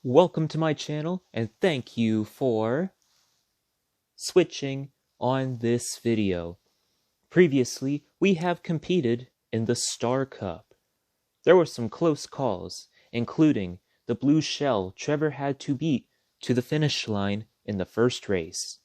Welcome to my channel, and thank you for switching on this video. Previously, we have competed in the Star Cup. There were some close calls, including the blue shell Trevor had to beat to the finish line in the first race.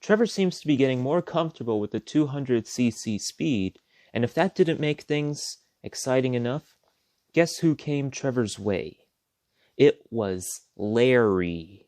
Trevor seems to be getting more comfortable with the 200cc speed, and if that didn't make things exciting enough, guess who came Trevor's way? It was Larry.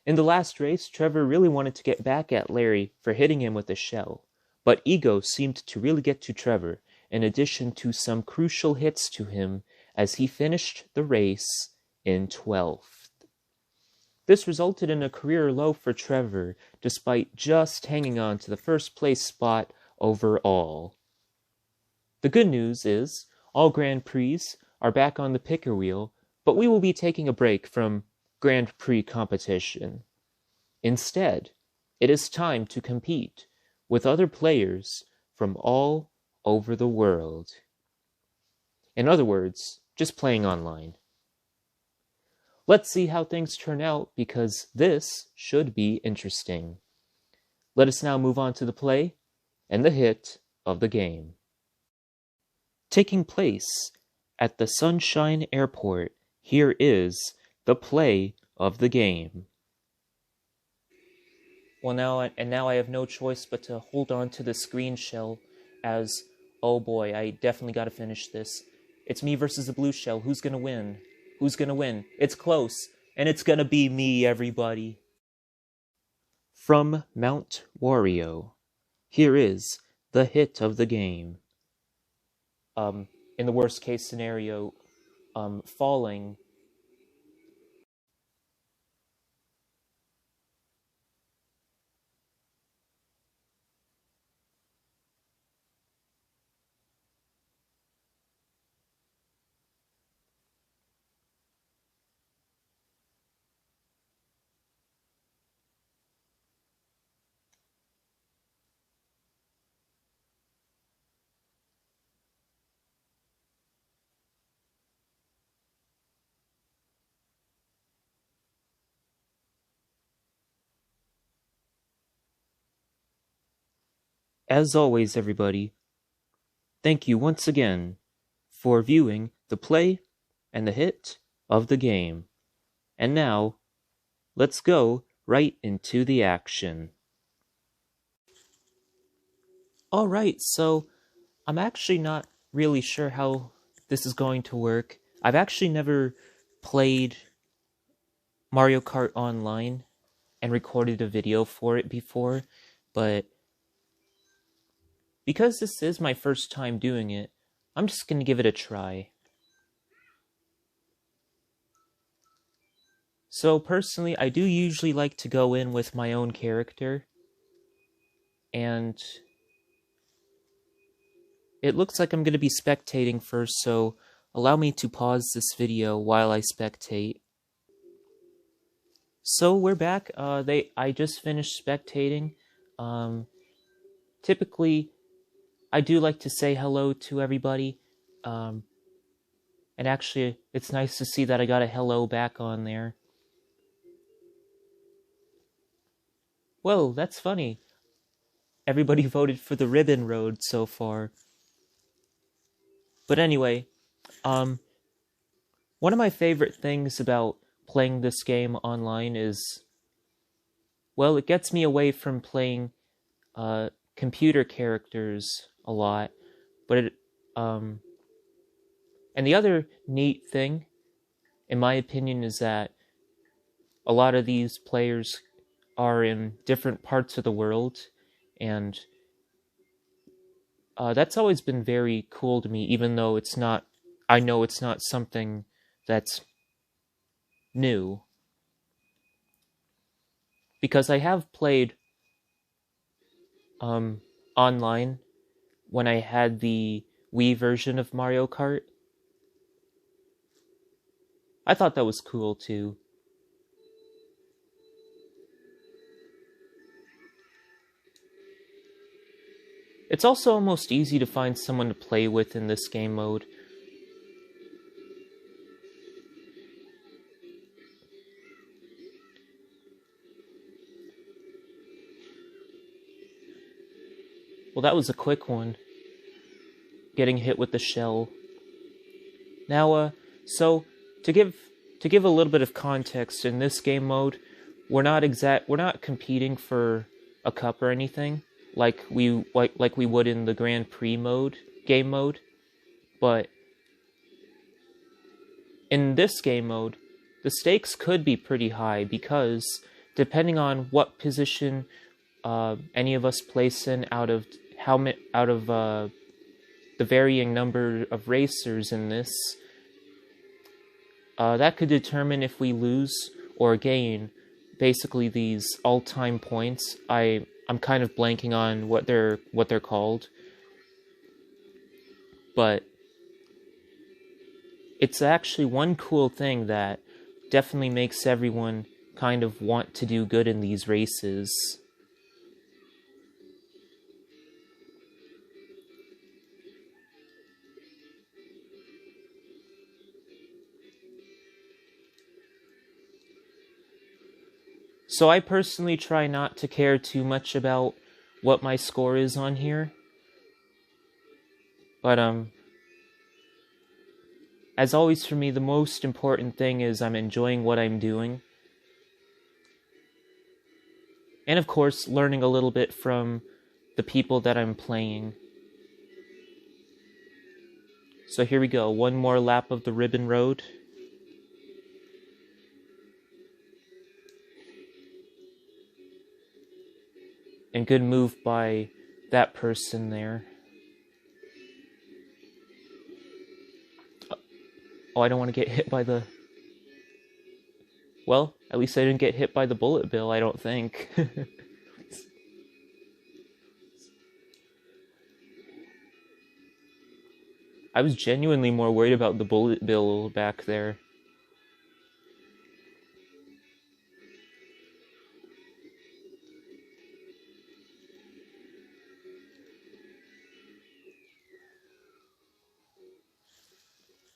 In the last race, Trevor really wanted to get back at Larry for hitting him with a shell, but ego seemed to really get to Trevor, in addition to some crucial hits to him as he finished the race in 12th. This resulted in a career low for Trevor, despite just hanging on to the first place spot overall. The good news is, all Grand Prix are back on the picker wheel, but we will be taking a break from Grand Prix competition. Instead, it is time to compete with other players from all over the world. In other words, just playing online. Let's see how things turn out, because this should be interesting. Let us now move on to the play and the hit of the game. Taking place at the Sunshine Airport, here is the play of the game. Well, now I have no choice but to hold on to the screen shell as, oh boy, I definitely got to finish this. It's me versus the blue shell. Who's gonna win? Who's gonna win? It's close, and it's gonna be me, everybody. From Mount Wario, here is the hit of the game. In the worst case scenario, falling. As always, everybody, thank you once again for viewing the play and the hit of the game. And now, let's go right into the action. Alright, so I'm actually not really sure how this is going to work. I've actually never played Mario Kart Online and recorded a video for it before, but because this is my first time doing it, I'm just going to give it a try. So personally, I do usually like to go in with my own character, and it looks like I'm going to be spectating first, so allow me to pause this video while I spectate. So we're back. I just finished spectating. Typically, I do like to say hello to everybody, and actually, it's nice to see that I got a hello back on there. Whoa, that's funny. Everybody voted for the Ribbon Road so far. But anyway, one of my favorite things about playing this game online is, well, it gets me away from playing computer characters a lot, but and the other neat thing, in my opinion, is that a lot of these players are in different parts of the world, and that's always been very cool to me, even though it's not, I know it's not something that's new. Because I have played online when I had the Wii version of Mario Kart. I thought that was cool too. It's also almost easy to find someone to play with in this game mode. Well, that was a quick one. Getting hit with the shell. Now, so to give a little bit of context in this game mode, we're not competing for a cup or anything like we would in the Grand Prix game mode, but in this game mode, the stakes could be pretty high because depending on what position any of us place in out of the varying number of racers in this, that could determine if we lose or gain basically these all-time points. I'm kind of blanking on what they're called, but it's actually one cool thing that definitely makes everyone kind of want to do good in these races. So I personally try not to care too much about what my score is on here. But, as always for me, the most important thing is I'm enjoying what I'm doing. And of course, learning a little bit from the people that I'm playing. So here we go, one more lap of the Ribbon Road. And good move by that person there. Oh, I don't want to get hit by the... Well, at least I didn't get hit by the bullet bill, I don't think. I was genuinely more worried about the bullet bill back there.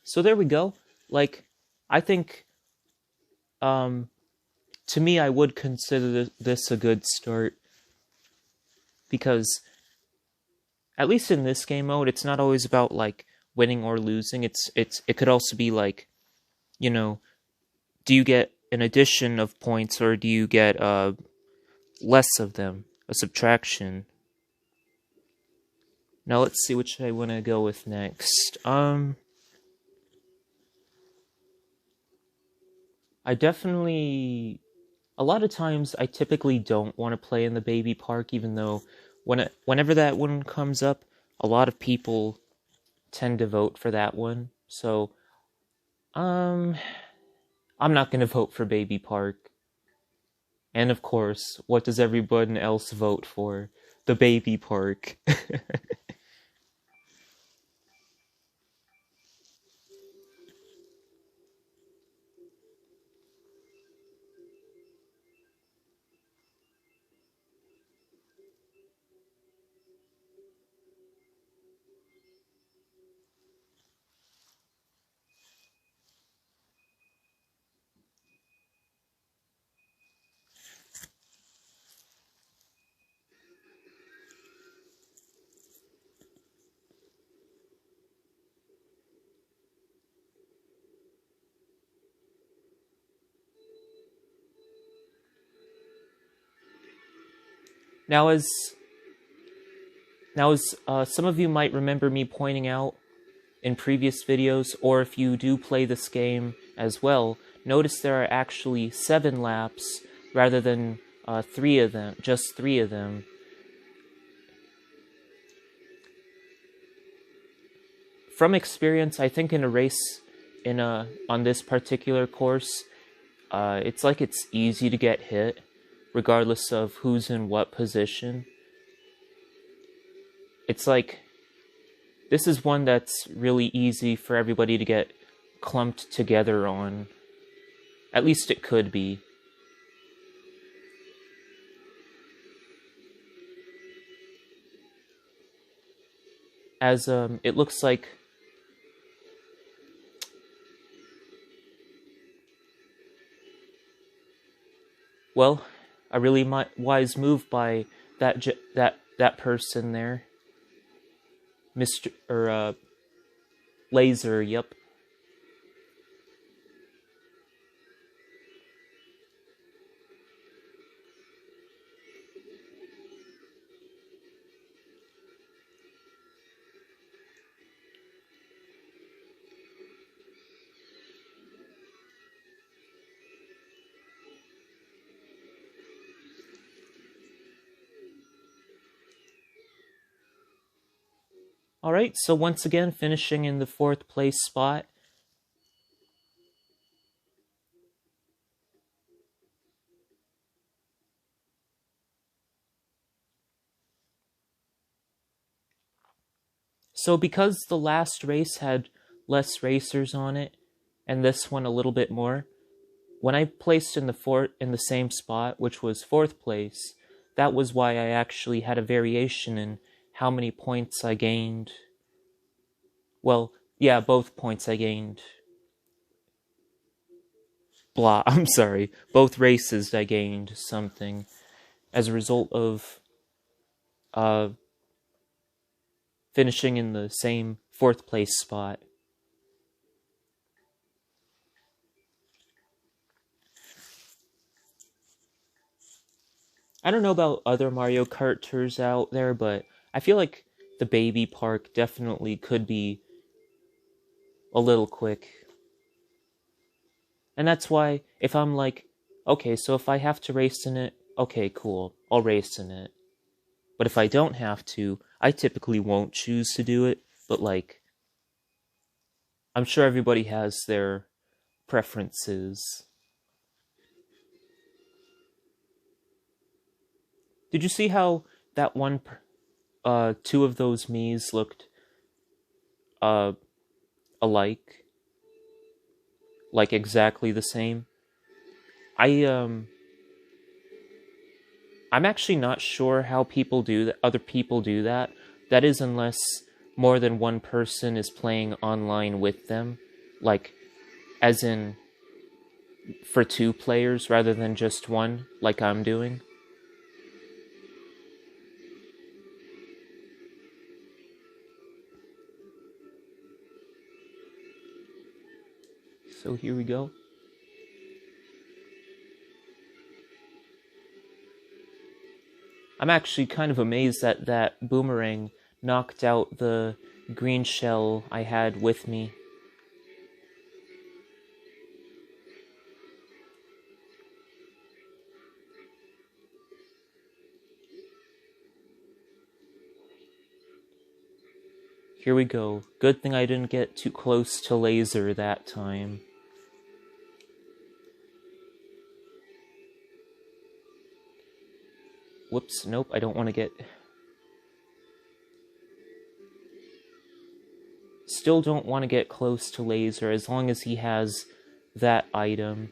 So there we go. Like, I think, to me, I would consider this a good start. Because, at least in this game mode, it's not always about, like, winning or losing. It could also be, like, you know, do you get an addition of points or do you get, less of them? A subtraction. Now let's see which I want to go with next. I definitely... A lot of times, I typically don't want to play in the baby park, even though whenever that one comes up, a lot of people tend to vote for that one. So, I'm not going to vote for baby park. And of course, what does everyone else vote for? The baby park. Now, as some of you might remember me pointing out in previous videos, or if you do play this game as well, notice there are actually 7 laps rather than 3 of them, just 3 of them. From experience, I think in a race on this particular course, it's like it's easy to get hit, regardless of who's in what position. It's like, this is one that's really easy for everybody to get clumped together on. At least it could be. As, it looks like... Well, a really wise move by that person there. Laser, yep. Alright, so once again, finishing in the 4th place spot. So because the last race had less racers on it, and this one a little bit more, when I placed in the same spot, which was 4th place, that was why I actually had a variation in how many points I gained. Well, yeah, both points I gained. I'm sorry. Both races I gained something as a result of finishing in the same 4th place spot. I don't know about other Mario Kart tours out there, but I feel like the Baby Park definitely could be a little quick. And that's why, if I'm like, okay, so if I have to race in it, okay, cool, I'll race in it. But if I don't have to, I typically won't choose to do it, but like, I'm sure everybody has their preferences. Did you see how that two of those Miis looked, alike? Like exactly the same? I'm actually not sure how other people do that. That is, unless more than one person is playing online with them. Like, as in, for 2 players rather than just one, like I'm doing. So here we go. I'm actually kind of amazed that that boomerang knocked out the green shell I had with me. Here we go. Good thing I didn't get too close to Laser that time. Whoops, nope, I don't want to get... Still don't want to get close to Laser as long as he has that item.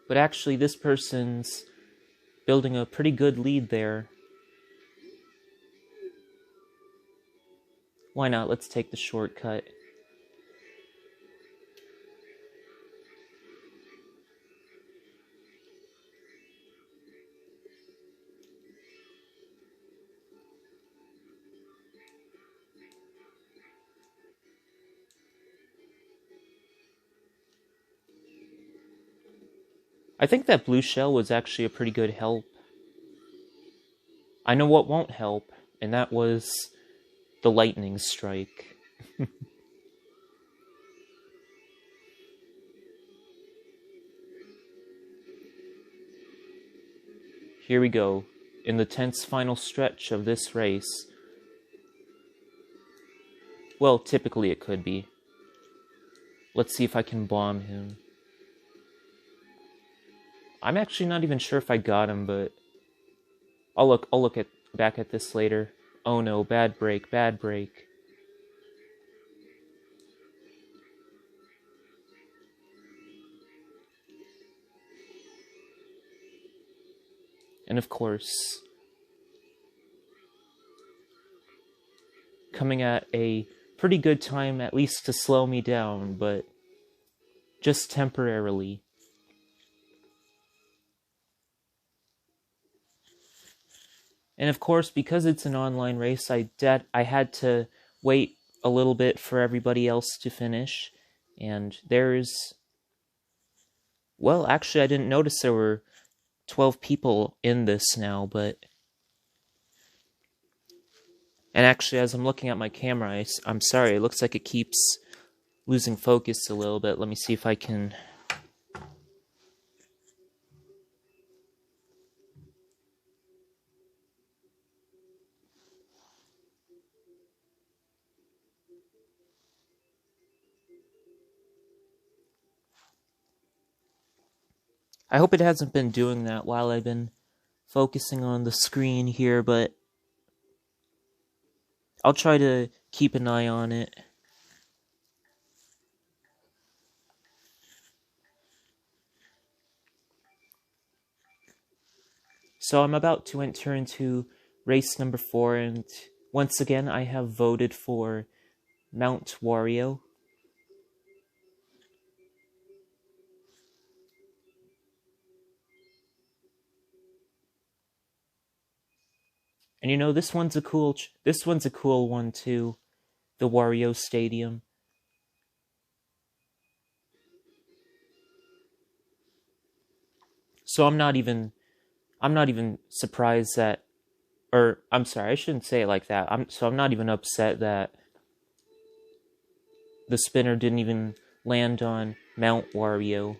But actually, this person's building a pretty good lead there. Why not? Let's take the shortcut. I think that blue shell was actually a pretty good help. I know what won't help, and that was the lightning strike. Here we go, in the tense final stretch of this race. Well, typically it could be. Let's see if I can bomb him. I'm actually not even sure if I got him, but I'll look back at this later. Oh no, bad break, bad break. And of course, coming at a pretty good time, at least to slow me down, but just temporarily. And of course, because it's an online race, I had to wait a little bit for everybody else to finish. And well, actually, I didn't notice there were 12 people in this now, but... And actually, as I'm looking at my camera, I'm sorry, it looks like it keeps losing focus a little bit. Let me see if I can... I hope it hasn't been doing that while I've been focusing on the screen here, but I'll try to keep an eye on it. So I'm about to enter into race number 4, and once again I have voted for Mount Wario. And you know, this one's a cool one too, the Wario Stadium. So I'm not even surprised that, or I'm sorry, I shouldn't say it like that. I'm not even upset that the spinner didn't even land on Mount Wario.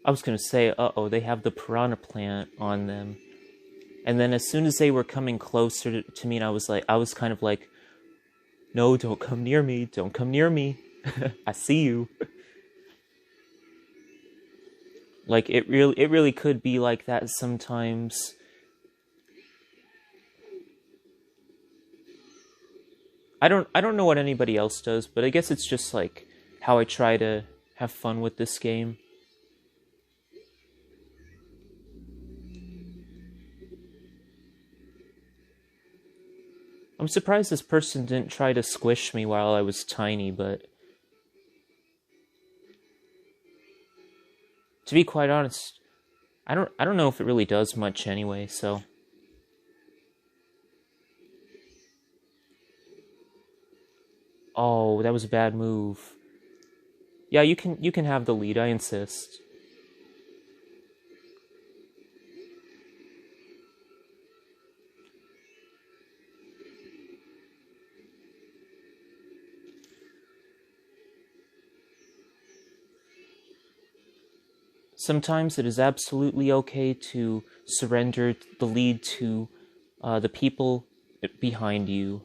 I was gonna say, they have the piranha plant on them. And then as soon as they were coming closer to me, and I was kind of like, no, don't come near me, don't come near me. I see you. Like, it really could be like that sometimes. I don't know what anybody else does, but I guess it's just like how I try to have fun with this game. I'm surprised this person didn't try to squish me while I was tiny, but to be quite honest, I don't know if it really does much anyway, so. Oh, that was a bad move. Yeah, you can have the lead, I insist. Sometimes it is absolutely okay to surrender the lead to the people behind you.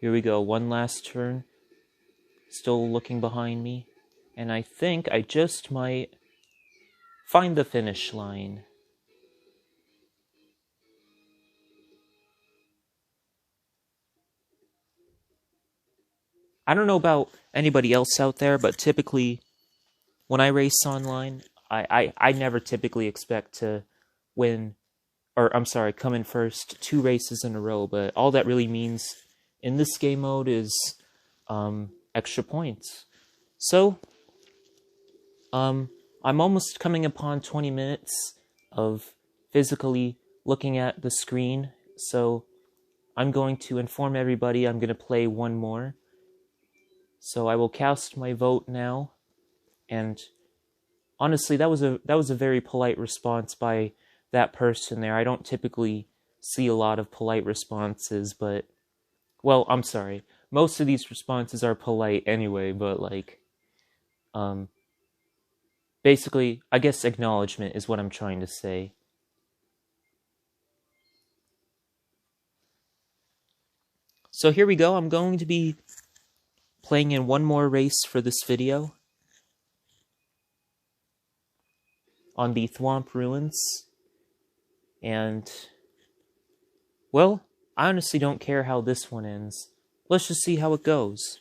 Here we go, one last turn. Still looking behind me. And I think I just might find the finish line. I don't know about anybody else out there, but typically when I race online, I never typically expect to win, or I'm sorry, come in first 2 races in a row, but all that really means in this game mode is extra points. So, I'm almost coming upon 20 minutes of physically looking at the screen, so I'm going to inform everybody I'm going to play one more. So I will cast my vote now, and honestly, that was a very polite response by that person there. I don't typically see a lot of polite responses, but, well, I'm sorry. Most of these responses are polite anyway, but, like, basically, I guess acknowledgement is what I'm trying to say. So here we go. I'm going to be playing in one more race for this video on the Thwomp Ruins. And, well, I honestly don't care how this one ends. Let's just see how it goes.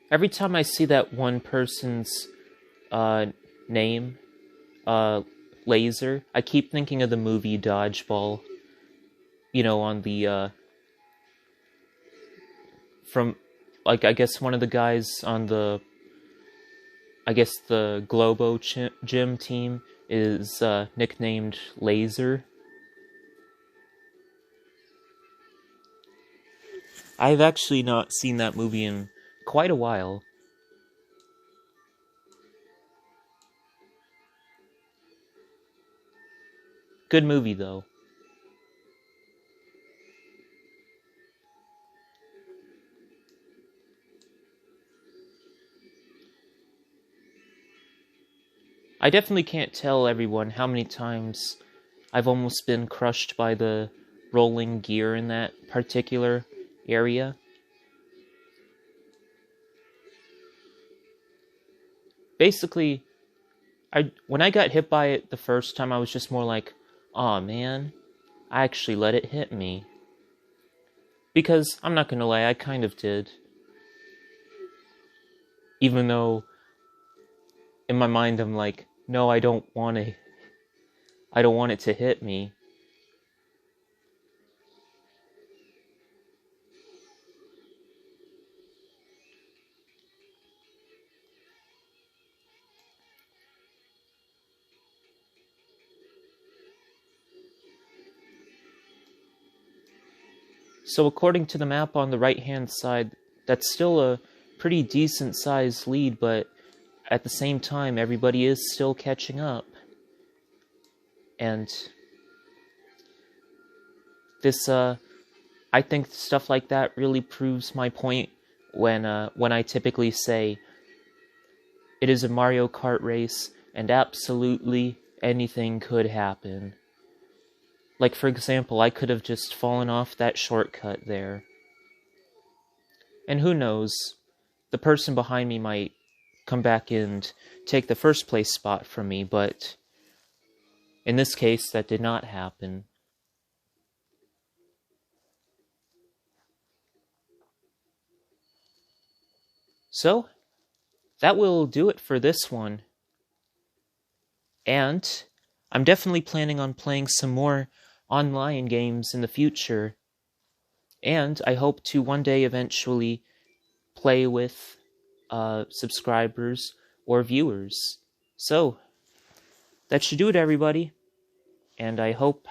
Every time I see that one person's name, Laser, I keep thinking of the movie Dodgeball. You know, on the, from, like, I guess one of the guys on the, I guess the Globo Gym team is nicknamed Laser. I've actually not seen that movie in quite a while. Good movie, though. I definitely can't tell everyone how many times I've almost been crushed by the rolling gear in that particular area. Basically, when I got hit by it the first time, I was just more like, aw man, I actually let it hit me. Because, I'm not gonna lie, I kind of did. Even though, in my mind, I'm like, no, I don't want it to hit me. So according to the map on the right-hand side, that's still a pretty decent-sized lead, but at the same time, everybody is still catching up. And this, I think stuff like that really proves my point when I typically say it is a Mario Kart race and absolutely anything could happen. Like, for example, I could have just fallen off that shortcut there. And who knows, the person behind me might come back and take the first place spot from me, but in this case, that did not happen. So, that will do it for this one. And I'm definitely planning on playing some more online games in the future. And I hope to one day eventually play with subscribers or viewers. So, that should do it, everybody. And I hope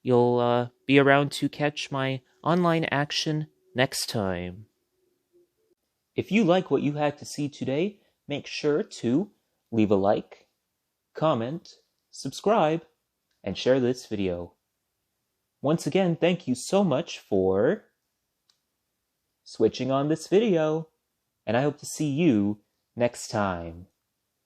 you'll be around to catch my online action next time. If you like what you had to see today, make sure to leave a like, comment, subscribe, and share this video. Once again, thank you so much for switching on this video, and I hope to see you next time.